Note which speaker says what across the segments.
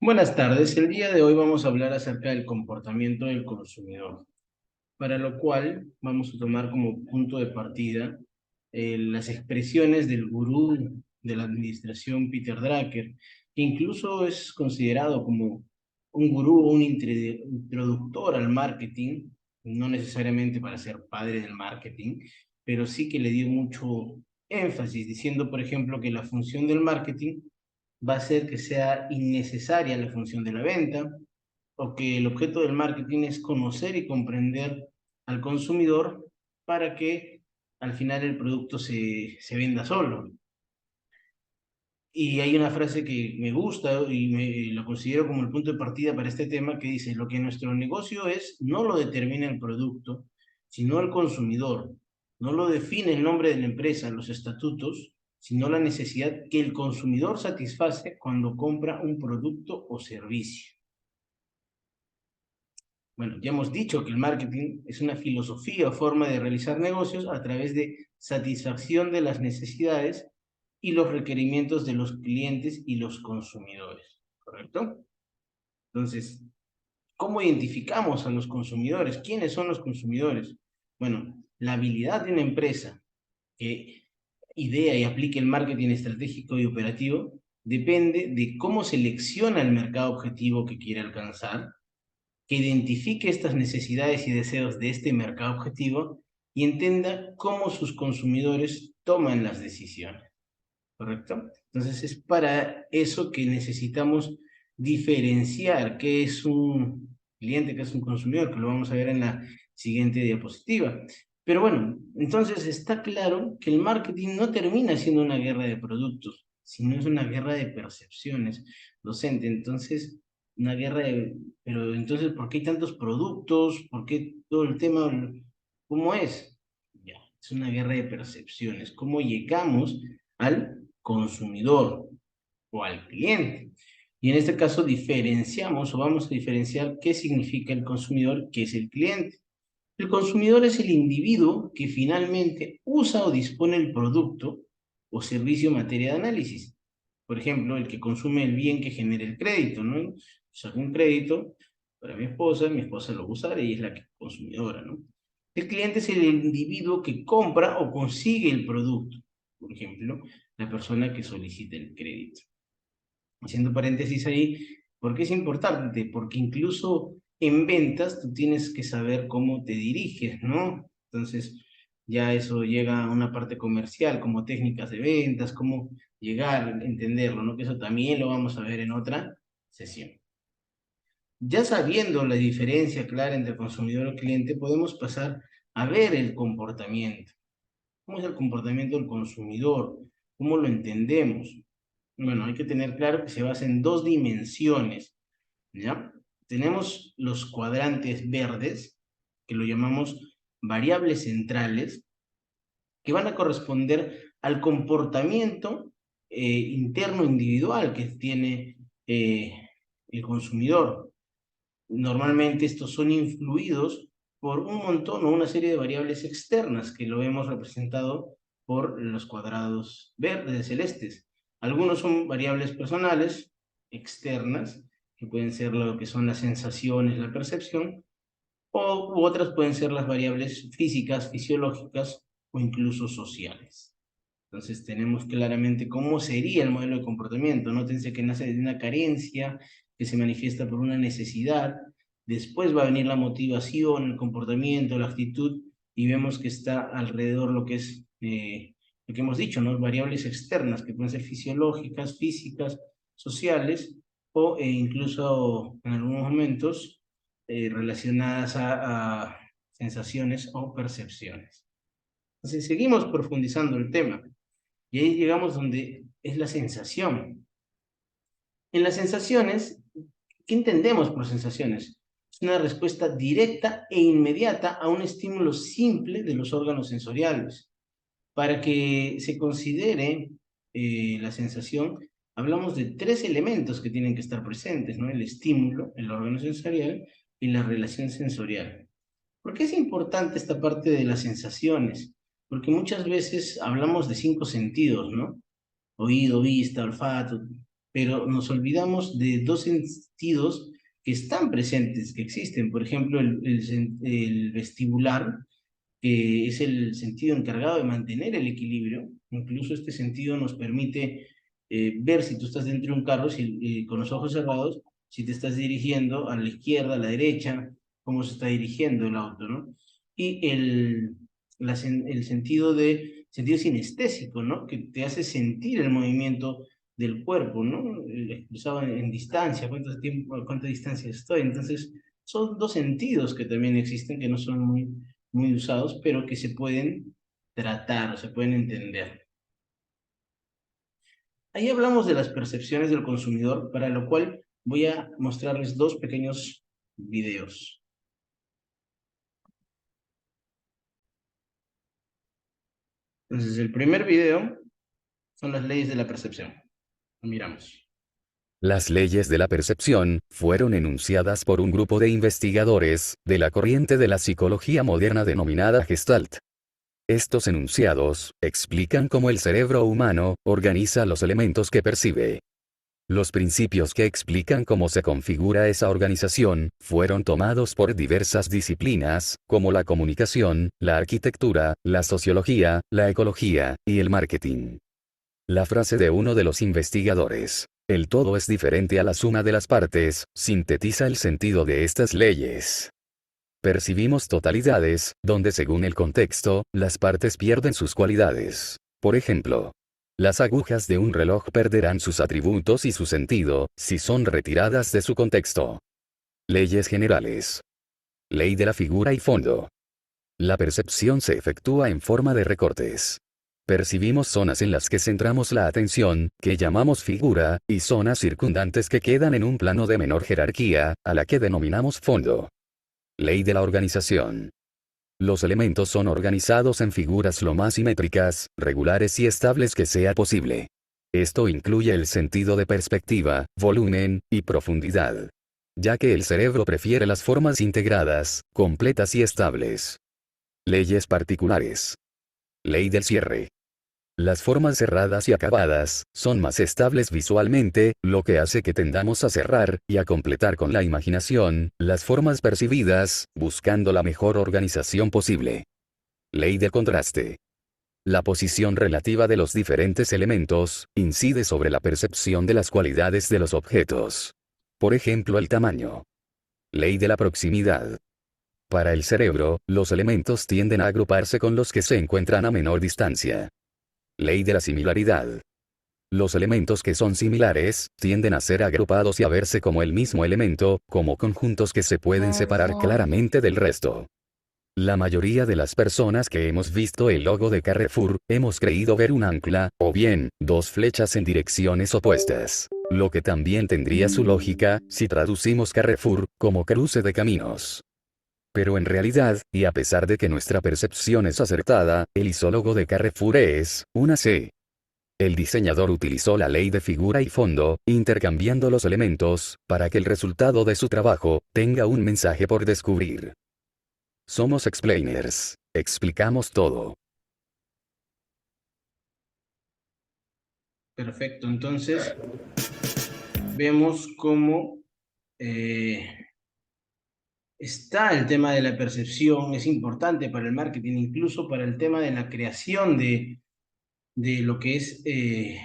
Speaker 1: Buenas tardes, el día de hoy vamos a hablar acerca del comportamiento del consumidor, para lo cual vamos a tomar como punto de partida las expresiones del gurú de la administración Peter Drucker, que incluso es considerado como un gurú o un introductor al marketing, no necesariamente para ser padre del marketing, pero sí que le dio mucho énfasis, diciendo, por ejemplo, que la función del marketing va a ser que sea innecesaria la función de la venta o que el objeto del marketing es conocer y comprender al consumidor para que al final el producto se venda solo. Y hay una frase que me gusta y lo considero como el punto de partida para este tema que dice, lo que nuestro negocio es no lo determina el producto, sino el consumidor. No lo define el nombre de la empresa, los estatutos, sino la necesidad que el consumidor satisface cuando compra un producto o servicio. Bueno, ya hemos dicho que el marketing es una filosofía o forma de realizar negocios a través de satisfacción de las necesidades y los requerimientos de los clientes y los consumidores, ¿correcto? Entonces, ¿cómo identificamos a los consumidores? ¿Quiénes son los consumidores? Bueno, la habilidad de una empresa que idea y aplique el marketing estratégico y operativo depende de cómo selecciona el mercado objetivo que quiere alcanzar, que identifique estas necesidades y deseos de este mercado objetivo y entienda cómo sus consumidores toman las decisiones, ¿correcto? Entonces es para eso que necesitamos diferenciar qué es un cliente, qué es un consumidor, que lo vamos a ver en la siguiente diapositiva. Pero bueno, entonces está claro que el marketing no termina siendo una guerra de productos, sino es una guerra de percepciones, docente. Entonces, una guerra de... Pero entonces, ¿por qué hay tantos productos? ¿Por qué todo el tema? ¿Cómo es? Ya, es una guerra de percepciones. ¿Cómo llegamos al consumidor o al cliente? Y en este caso diferenciamos o vamos a diferenciar qué significa el consumidor, qué es el cliente. El consumidor es el individuo que finalmente usa o dispone el producto o servicio en materia de análisis. Por ejemplo, el que consume el bien que genera el crédito, ¿no? Saco un crédito para mi esposa lo va a usar y es la que consumidora, ¿no? El cliente es el individuo que compra o consigue el producto. Por ejemplo, la persona que solicita el crédito. Haciendo paréntesis ahí, ¿por qué es importante? Porque incluso en ventas tú tienes que saber cómo te diriges, ¿no? Entonces, ya eso llega a una parte comercial, como técnicas de ventas, cómo llegar a entenderlo, ¿no? Que eso también lo vamos a ver en otra sesión. Ya sabiendo la diferencia clara entre consumidor y cliente, podemos pasar a ver el comportamiento. ¿Cómo es el comportamiento del consumidor? ¿Cómo lo entendemos? Bueno, hay que tener claro que se basa en dos dimensiones, ¿ya? Tenemos los cuadrantes verdes, que lo llamamos variables centrales, que van a corresponder al comportamiento interno individual que tiene el consumidor. Normalmente estos son influidos por un montón o una serie de variables externas que lo hemos representado por los cuadrados verdes, celestes. Algunos son variables personales, externas, que pueden ser lo que son las sensaciones, la percepción, u otras pueden ser las variables físicas, fisiológicas o incluso sociales. Entonces tenemos claramente cómo sería el modelo de comportamiento. Nótense que nace de una carencia que se manifiesta por una necesidad. Después va a venir la motivación, el comportamiento, la actitud y vemos que está alrededor lo que es lo que hemos dicho, ¿no? Variables externas que pueden ser fisiológicas, físicas, sociales o incluso en algunos momentos relacionadas a sensaciones o percepciones. Entonces seguimos profundizando el tema. Y ahí llegamos donde es la sensación. En las sensaciones, ¿qué entendemos por sensaciones? Es una respuesta directa e inmediata a un estímulo simple de los órganos sensoriales. Para que se considere la sensación, hablamos de tres elementos que tienen que estar presentes, ¿no? El estímulo, el órgano sensorial y la relación sensorial. ¿Por qué es importante esta parte de las sensaciones? Porque muchas veces hablamos de cinco sentidos, ¿no? Oído, vista, olfato, pero nos olvidamos de dos sentidos que están presentes, que existen. Por ejemplo, el vestibular, que es el sentido encargado de mantener el equilibrio. Incluso este sentido nos permite ver si tú estás dentro de un carro con los ojos cerrados, si te estás dirigiendo a la izquierda, a la derecha, cómo se está dirigiendo el auto, ¿no? Y el sentido sinestésico, ¿no? Que te hace sentir el movimiento del cuerpo, ¿no? Expresado en distancia, cuánta distancia estoy. Entonces, son dos sentidos que también existen, que no son muy usados, pero que se pueden tratar o se pueden entender. Ahí hablamos de las percepciones del consumidor, para lo cual voy a mostrarles dos pequeños videos. Entonces, el primer video son las leyes de la percepción. Lo miramos.
Speaker 2: Las leyes de la percepción fueron enunciadas por un grupo de investigadores de la corriente de la psicología moderna denominada Gestalt. Estos enunciados explican cómo el cerebro humano organiza los elementos que percibe. Los principios que explican cómo se configura esa organización fueron tomados por diversas disciplinas, como la comunicación, la arquitectura, la sociología, la ecología y el marketing. La frase de uno de los investigadores, "El todo es diferente a la suma de las partes", sintetiza el sentido de estas leyes. Percibimos totalidades, donde según el contexto, las partes pierden sus cualidades. Por ejemplo, las agujas de un reloj perderán sus atributos y su sentido, si son retiradas de su contexto. Leyes generales. Ley de la figura y fondo. La percepción se efectúa en forma de recortes. Percibimos zonas en las que centramos la atención, que llamamos figura, y zonas circundantes que quedan en un plano de menor jerarquía, a la que denominamos fondo. Ley de la organización. Los elementos son organizados en figuras lo más simétricas, regulares y estables que sea posible. Esto incluye el sentido de perspectiva, volumen y profundidad, ya que el cerebro prefiere las formas integradas, completas y estables. Leyes particulares. Ley del cierre. Las formas cerradas y acabadas son más estables visualmente, lo que hace que tendamos a cerrar y a completar con la imaginación las formas percibidas, buscando la mejor organización posible. Ley del contraste. La posición relativa de los diferentes elementos incide sobre la percepción de las cualidades de los objetos. Por ejemplo, el tamaño. Ley de la proximidad. Para el cerebro, los elementos tienden a agruparse con los que se encuentran a menor distancia. Ley de la similaridad. Los elementos que son similares, tienden a ser agrupados y a verse como el mismo elemento, como conjuntos que se pueden separar claramente del resto. La mayoría de las personas que hemos visto el logo de Carrefour, hemos creído ver un ancla, o bien, dos flechas en direcciones opuestas. Lo que también tendría su lógica, si traducimos Carrefour, como cruce de caminos. Pero en realidad, y a pesar de que nuestra percepción es acertada, el isólogo de Carrefour es una C. El diseñador utilizó la ley de figura y fondo, intercambiando los elementos, para que el resultado de su trabajo tenga un mensaje por descubrir. Somos explainers. Explicamos todo.
Speaker 1: Perfecto, entonces vemos cómo eh, está el tema de la percepción, es importante para el marketing, incluso para el tema de la creación de lo que es eh,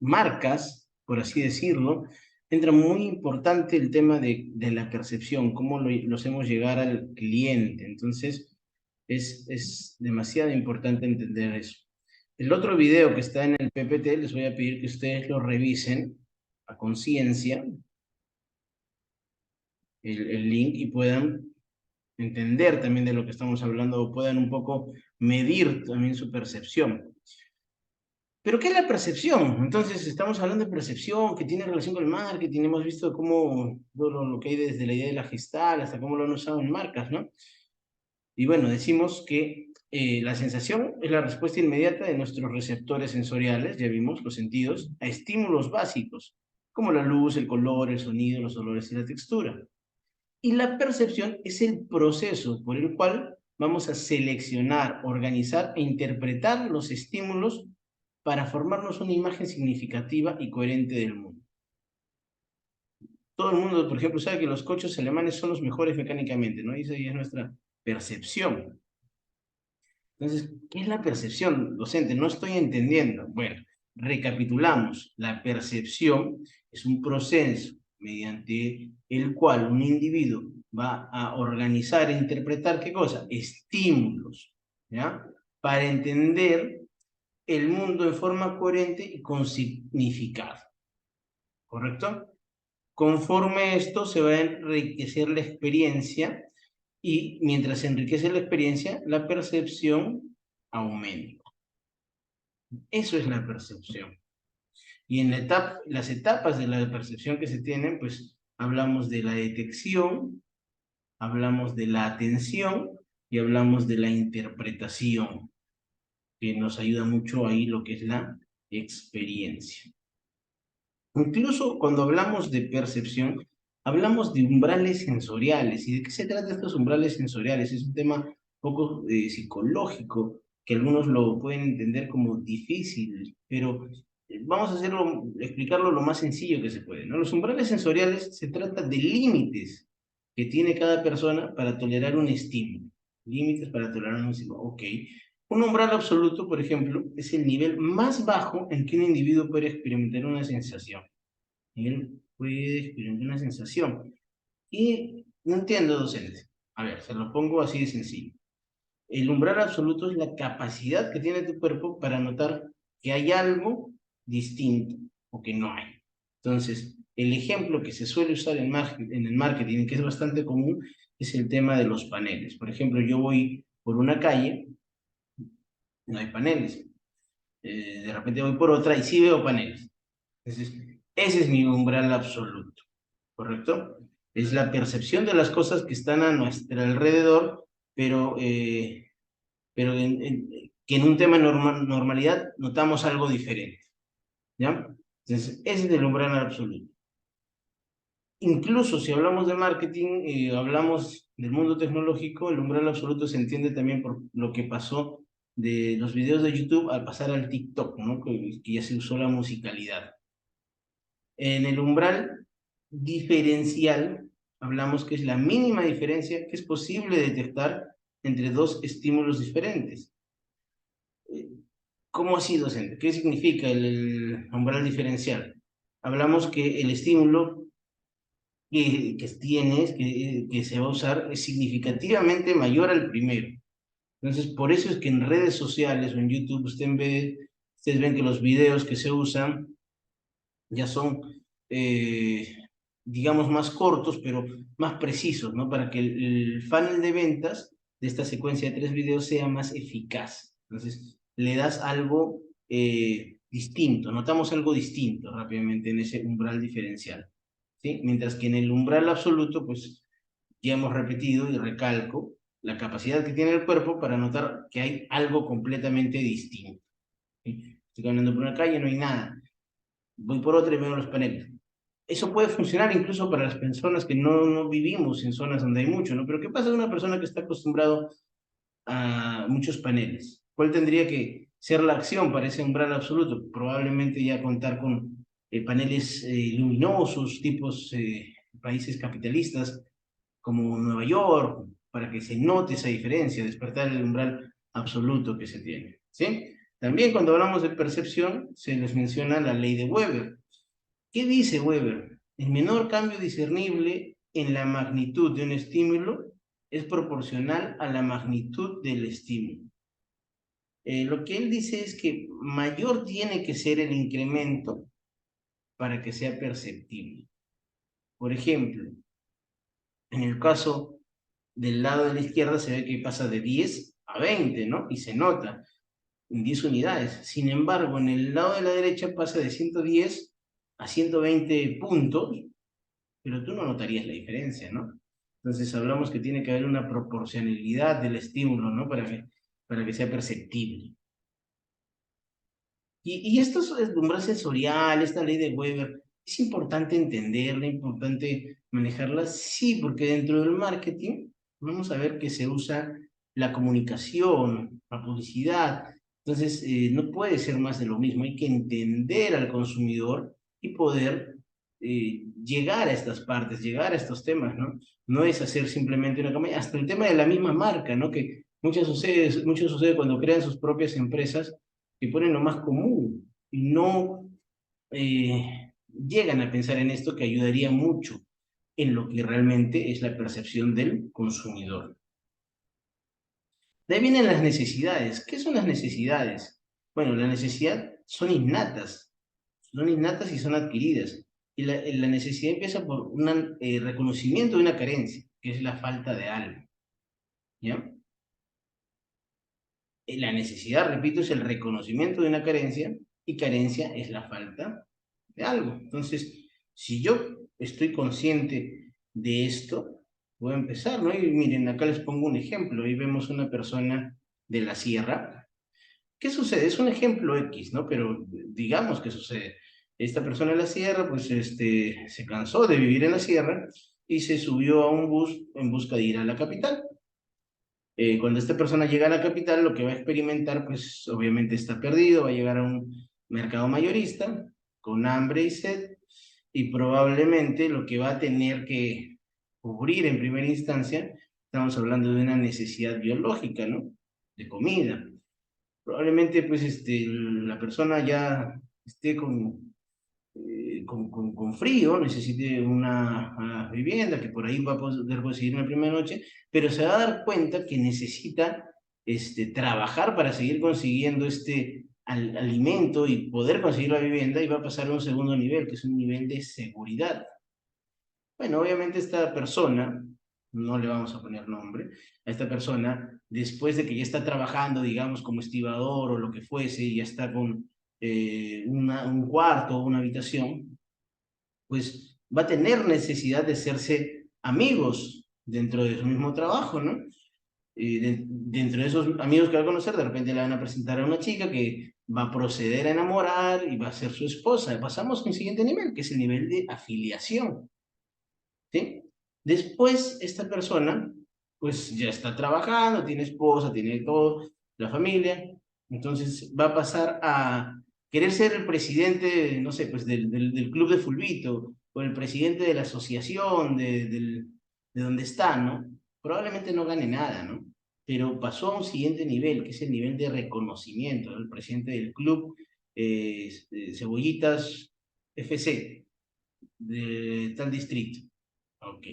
Speaker 1: marcas, por así decirlo. Entra muy importante el tema de la percepción, cómo lo hacemos llegar al cliente. Entonces, es demasiado importante entender eso. El otro video que está en el PPT, les voy a pedir que ustedes lo revisen a conciencia, el link, y puedan entender también de lo que estamos hablando, o puedan un poco medir también su percepción. ¿Pero qué es la percepción? Entonces, estamos hablando de percepción que tiene relación con el marketing. Hemos visto cómo todo lo que hay desde la idea de la gestal hasta cómo lo han usado en marcas, ¿no? Y bueno, decimos que la sensación es la respuesta inmediata de nuestros receptores sensoriales, ya vimos los sentidos, a estímulos básicos, como la luz, el color, el sonido, los olores y la textura. Y la percepción es el proceso por el cual vamos a seleccionar, organizar e interpretar los estímulos para formarnos una imagen significativa y coherente del mundo. Todo el mundo, por ejemplo, sabe que los coches alemanes son los mejores mecánicamente, ¿no? Y esa ya es nuestra percepción. Entonces, ¿qué es la percepción, docente? No estoy entendiendo. Bueno, recapitulamos. La percepción es un proceso mediante el cual un individuo va a organizar e interpretar, ¿qué cosa? Estímulos, ¿ya? Para entender el mundo de forma coherente y con significado, ¿correcto? Conforme esto se va a enriquecer la experiencia y mientras se enriquece la experiencia, la percepción aumenta. Eso es la percepción. Y en las etapas de la percepción que se tienen, pues hablamos de la detección, hablamos de la atención y hablamos de la interpretación, que nos ayuda mucho ahí lo que es la experiencia. Incluso cuando hablamos de percepción, hablamos de umbrales sensoriales. ¿Y de qué se trata estos umbrales sensoriales? Es un tema poco psicológico, que algunos lo pueden entender como difícil, pero vamos a hacerlo, explicarlo lo más sencillo que se puede, ¿no? Los umbrales sensoriales se trata de límites que tiene cada persona para tolerar un estímulo. Límites para tolerar un estímulo. Ok. Un umbral absoluto, por ejemplo, es el nivel más bajo en que un individuo puede experimentar una sensación. Él puede experimentar una sensación. Y no entiendo, docente. A ver, se lo pongo así de sencillo. El umbral absoluto es la capacidad que tiene tu cuerpo para notar que hay algo distinto o que no hay. Entonces, el ejemplo que se suele usar en el marketing, que es bastante común, es el tema de los paneles. Por ejemplo, yo voy por una calle, no hay paneles. De repente voy por otra y sí veo paneles. Entonces, ese es mi umbral absoluto, ¿correcto? Es la percepción de las cosas que están a nuestro alrededor, pero, que en un tema normalidad notamos algo diferente, ¿ya? Entonces, ese es el umbral absoluto. Incluso si hablamos de marketing, hablamos del mundo tecnológico, el umbral absoluto se entiende también por lo que pasó de los videos de YouTube al pasar al TikTok, ¿no? Que ya se usó la musicalidad. En el umbral diferencial, hablamos que es la mínima diferencia que es posible detectar entre dos estímulos diferentes. ¿Cómo así, docente? ¿Qué significa el umbral diferencial? Hablamos que el estímulo que tienes, que se va a usar, es significativamente mayor al primero. Entonces, por eso es que en redes sociales o en YouTube ustedes ven que los videos que se usan ya son, digamos, más cortos, pero más precisos, ¿no? Para que el funnel de ventas de esta secuencia de 3 videos sea más eficaz. Entonces, le das algo distinto, notamos algo distinto rápidamente en ese umbral diferencial, ¿sí? Mientras que en el umbral absoluto, pues, ya hemos repetido y recalco la capacidad que tiene el cuerpo para notar que hay algo completamente distinto, ¿sí? Estoy caminando por una calle, no hay nada, voy por otra y veo los paneles. Eso puede funcionar incluso para las personas que no vivimos en zonas donde hay mucho, ¿no? Pero ¿qué pasa de una persona que está acostumbrado a muchos paneles? ¿Cuál tendría que ser la acción para ese umbral absoluto? Probablemente ya contar con paneles luminosos, tipos países capitalistas como Nueva York, para que se note esa diferencia, despertar el umbral absoluto que se tiene, ¿sí? También cuando hablamos de percepción, se les menciona la ley de Weber. ¿Qué dice Weber? El menor cambio discernible en la magnitud de un estímulo es proporcional a la magnitud del estímulo. Lo que él dice es que mayor tiene que ser el incremento para que sea perceptible. Por ejemplo, en el caso del lado de la izquierda se ve que pasa de 10 a 20, ¿no? Y se nota en 10 unidades. Sin embargo, en el lado de la derecha pasa de 110 a 120 puntos, pero tú no notarías la diferencia, ¿no? Entonces hablamos que tiene que haber una proporcionalidad del estímulo, ¿no? Para que sea perceptible. Y esto es el umbral sensorial, esta ley de Weber, es importante entenderla, importante manejarla, sí, porque dentro del marketing vamos a ver que se usa la comunicación, la publicidad, Entonces, no puede ser más de lo mismo. Hay que entender al consumidor y poder llegar a estas partes, llegar a estos temas, ¿no? No es hacer simplemente una campaña, hasta el tema de la misma marca, ¿no? Que mucho sucede cuando crean sus propias empresas y ponen lo más común y no llegan a pensar en esto que ayudaría mucho en lo que realmente es la percepción del consumidor. De ahí vienen las necesidades. ¿Qué son las necesidades? Bueno, las necesidades son innatas y son adquiridas. Y la necesidad empieza por un reconocimiento de una carencia, que es la falta de algo, ¿ya? La necesidad, repito, es el reconocimiento de una carencia y carencia es la falta de algo. Entonces, si yo estoy consciente de esto, voy a empezar, ¿no? Y miren, acá les pongo un ejemplo. Ahí vemos una persona de la sierra. ¿Qué sucede? Es un ejemplo X, ¿no? Pero digamos que sucede. Esta persona de la sierra, pues, se cansó de vivir en la sierra y se subió a un bus en busca de ir a la capital. Cuando esta persona llega a la capital, lo que va a experimentar, pues obviamente está perdido, va a llegar a un mercado mayorista con hambre y sed, y probablemente lo que va a tener que cubrir en primera instancia, estamos hablando de una necesidad biológica, ¿no? De comida. Probablemente, pues, la persona ya esté con frío, necesite una vivienda, que por ahí va a poder conseguir una primera noche, pero se va a dar cuenta que necesita trabajar para seguir consiguiendo alimento y poder conseguir la vivienda y va a pasar a un segundo nivel, que es un nivel de seguridad. Bueno, obviamente esta persona, no le vamos a poner nombre, a esta persona, después de que ya está trabajando, digamos, como estibador o lo que fuese, y ya está con un cuarto o una habitación, pues va a tener necesidad de hacerse amigos dentro de su mismo trabajo, ¿no? Dentro de esos amigos que va a conocer, de repente le van a presentar a una chica que va a proceder a enamorar y va a ser su esposa. Pasamos al siguiente nivel, que es el nivel de afiliación, ¿sí? Después, esta persona, pues ya está trabajando, tiene esposa, tiene todo, la familia, entonces va a pasar a querer ser el presidente, no sé, pues del club de fulbito, o el presidente de la asociación de donde está, ¿no? Probablemente no gane nada, ¿no? Pero pasó a un siguiente nivel, que es el nivel de reconocimiento, ¿no? El presidente del club Cebollitas FC de tal distrito. Ok,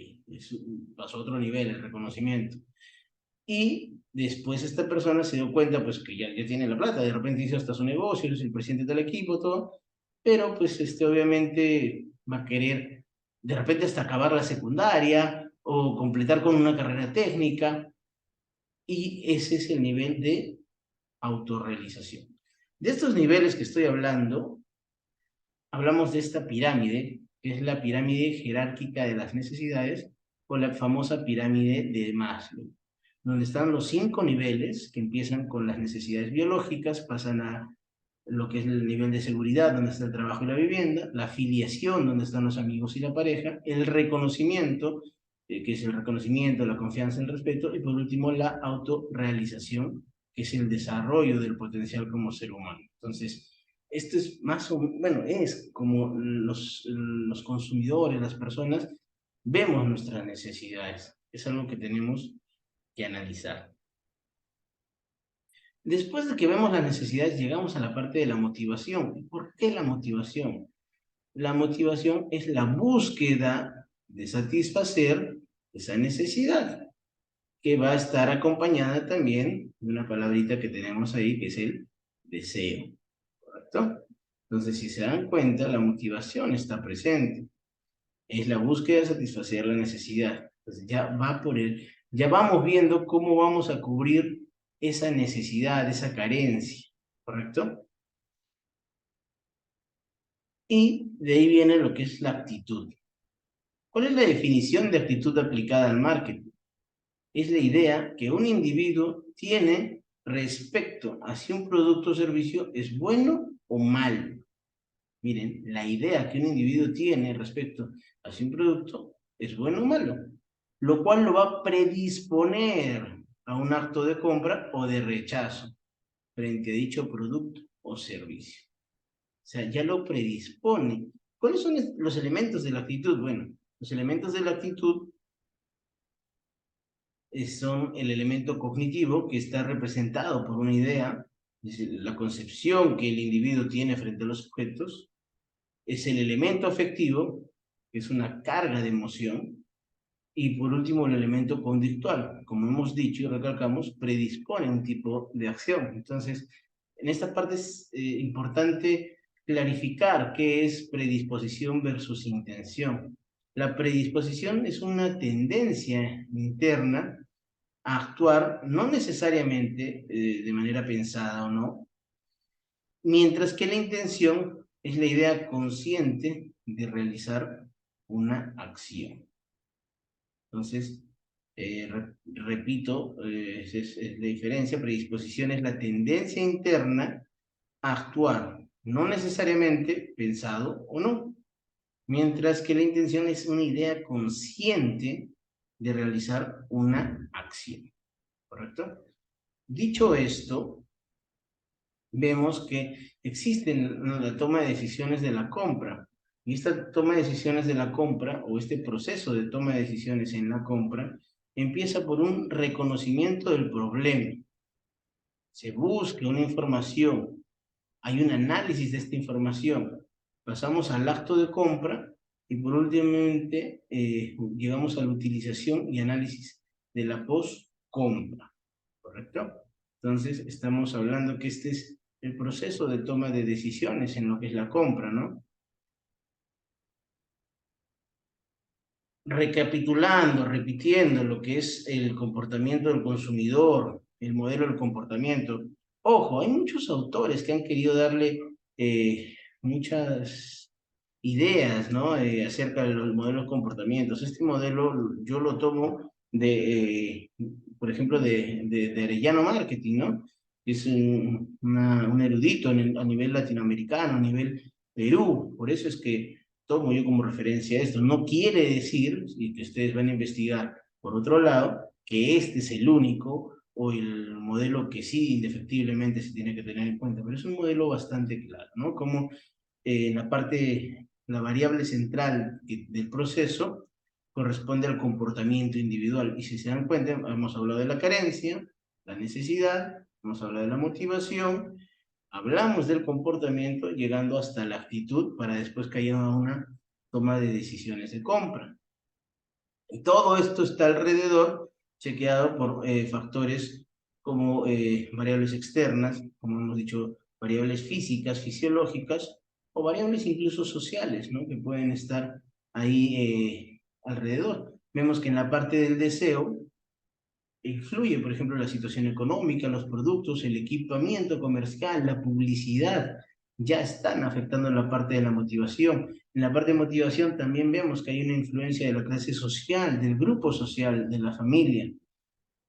Speaker 1: pasó a otro nivel el reconocimiento. Y después esta persona se dio cuenta, pues, que ya tiene la plata, de repente hizo hasta su negocio, es el presidente del equipo, todo, pero pues obviamente va a querer de repente hasta acabar la secundaria o completar con una carrera técnica, y ese es el nivel de autorrealización. De estos niveles que estoy hablando, hablamos de esta pirámide, que es la pirámide jerárquica de las necesidades, o la famosa pirámide de Maslow, donde están los 5 niveles que empiezan con las necesidades biológicas, pasan a lo que es el nivel de seguridad, donde está el trabajo y la vivienda, la afiliación, donde están los amigos y la pareja, el reconocimiento, que es el reconocimiento, la confianza, el respeto, y por último la autorrealización, que es el desarrollo del potencial como ser humano. Entonces, esto es más o bueno, es como los consumidores, las personas, vemos nuestras necesidades. Es algo que tenemos que analizar. Después de que vemos las necesidades, llegamos a la parte de la motivación. ¿Por qué la motivación? La motivación es la búsqueda de satisfacer esa necesidad, que va a estar acompañada también de una palabrita que tenemos ahí, que es el deseo, ¿correcto? Entonces, si se dan cuenta, la motivación está presente. Es la búsqueda de satisfacer la necesidad. Entonces, ya vamos viendo cómo vamos a cubrir esa necesidad, esa carencia, ¿correcto? Y de ahí viene lo que es la actitud. ¿Cuál es la definición de actitud aplicada al marketing? Es la idea que un individuo tiene respecto a si un producto o servicio es bueno o malo. Miren, la idea que un individuo tiene respecto a si un producto es bueno o malo, lo cual lo va a predisponer a un acto de compra o de rechazo. frente a dicho producto o servicio. O sea, ya lo predispone. ¿Cuáles son los elementos de la actitud? Bueno, los elementos de la actitud son el elemento cognitivo, que está representado por una idea, es decir, la concepción que el individuo tiene frente a los objetos. Es el elemento afectivo, que es una carga de emoción. Y por último, el elemento conductual, como hemos dicho y recalcamos, predispone a un tipo de acción. Entonces, en esta parte es importante clarificar qué es predisposición versus intención. La predisposición es una tendencia interna a actuar, no necesariamente de manera pensada o no, mientras que la intención es la idea consciente de realizar una acción. Entonces, repito, es la diferencia. Predisposición es la tendencia interna a actuar, no necesariamente pensado o no, mientras que la intención es una idea consciente de realizar una acción, ¿correcto? Dicho esto, vemos que existen la toma de decisiones de la compra. Y esta toma de decisiones de la compra, o este proceso de toma de decisiones en la compra, empieza por un reconocimiento del problema. Se busca una información, hay un análisis de esta información, pasamos al acto de compra y por últimamente llegamos a la utilización y análisis de la post-compra, ¿correcto? Entonces, estamos hablando que este es el proceso de toma de decisiones en lo que es la compra, ¿no? Recapitulando, repitiendo lo que es el comportamiento del consumidor, el modelo del comportamiento. Ojo, hay muchos autores que han querido darle muchas ideas, ¿no? Acerca de los modelos de comportamientos. Este modelo yo lo tomo por ejemplo, de Arellano Marketing, ¿no? Es un erudito a nivel latinoamericano, a nivel Perú. Por eso es que tomo yo como referencia esto. No quiere decir, y que ustedes van a investigar por otro lado, que este es el único o el modelo que sí, indefectiblemente se tiene que tener en cuenta, pero es un modelo bastante claro, ¿no? Como la parte, la variable central del proceso corresponde al comportamiento individual. Y si se dan cuenta, hemos hablado de la carencia, la necesidad, hemos hablado de la motivación, hablamos del comportamiento, llegando hasta la actitud para después caer a una toma de decisiones de compra. Y todo esto está alrededor, chequeado por factores como variables externas, como hemos dicho, variables físicas, fisiológicas, o variables incluso sociales, ¿no? Que pueden estar ahí alrededor. Vemos que en la parte del deseo influye, por ejemplo, la situación económica, los productos, el equipamiento comercial, la publicidad, ya están afectando la parte de la motivación. En la parte de motivación también vemos que hay una influencia de la clase social, del grupo social, de la familia,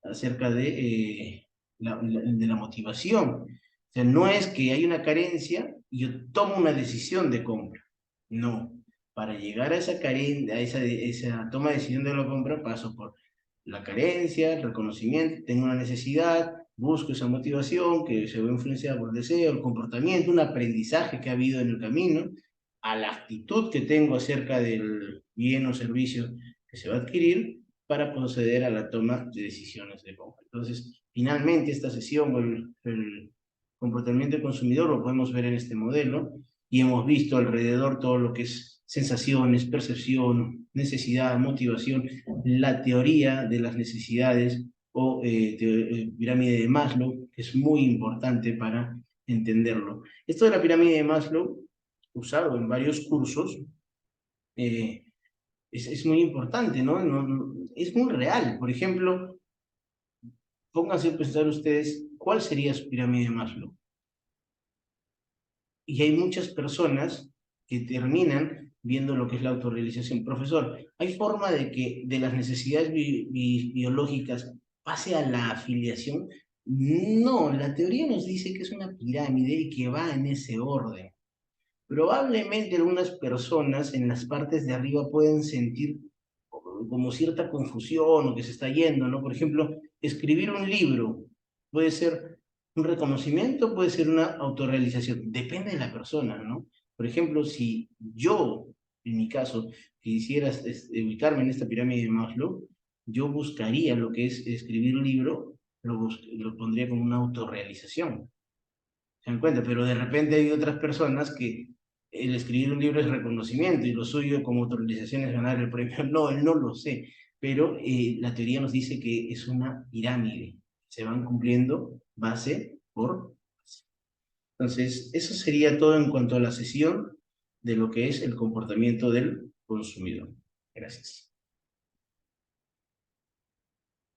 Speaker 1: acerca de la motivación. O sea, no es que hay una carencia y yo tomo una decisión de compra. No. Para llegar a esa carencia, a esa toma de decisión de la compra, paso por la carencia, el reconocimiento, tengo una necesidad, busco esa motivación que se ve influenciada por el deseo, el comportamiento, un aprendizaje que ha habido en el camino, a la actitud que tengo acerca del bien o servicio que se va a adquirir para proceder a la toma de decisiones de compra. Entonces, finalmente esta sesión, el comportamiento del consumidor, lo podemos ver en este modelo y hemos visto alrededor todo lo que es sensaciones, percepción, necesidad, motivación, la teoría de las necesidades o pirámide de Maslow, que es muy importante para entenderlo. Esto de la pirámide de Maslow, usado en varios cursos, eh, es muy importante, ¿no? Es muy real. Por ejemplo, pónganse a pensar ustedes, ¿cuál sería su pirámide de Maslow? Y hay muchas personas que terminan viendo lo que es la autorrealización. Profesor, ¿hay forma de que de las necesidades biológicas pase a la afiliación? No, la teoría nos dice que es una pirámide y que va en ese orden. Probablemente algunas personas en las partes de arriba pueden sentir como cierta confusión o que se está yendo, ¿no? Por ejemplo, escribir un libro puede ser Un reconocimiento puede ser una autorrealización, depende de la persona, ¿no? Por ejemplo, si yo, en mi caso, quisiera ubicarme en esta pirámide de Maslow, yo buscaría lo que es escribir un libro, lo pondría como una autorrealización, ¿se dan cuenta? Pero de repente hay otras personas que el escribir un libro es reconocimiento y lo suyo como autorrealización es ganar el premio Nobel, no lo sé, pero la teoría nos dice que es una pirámide, se van cumpliendo base por base. Entonces, eso sería todo en cuanto a la sesión de lo que es el comportamiento del consumidor. Gracias.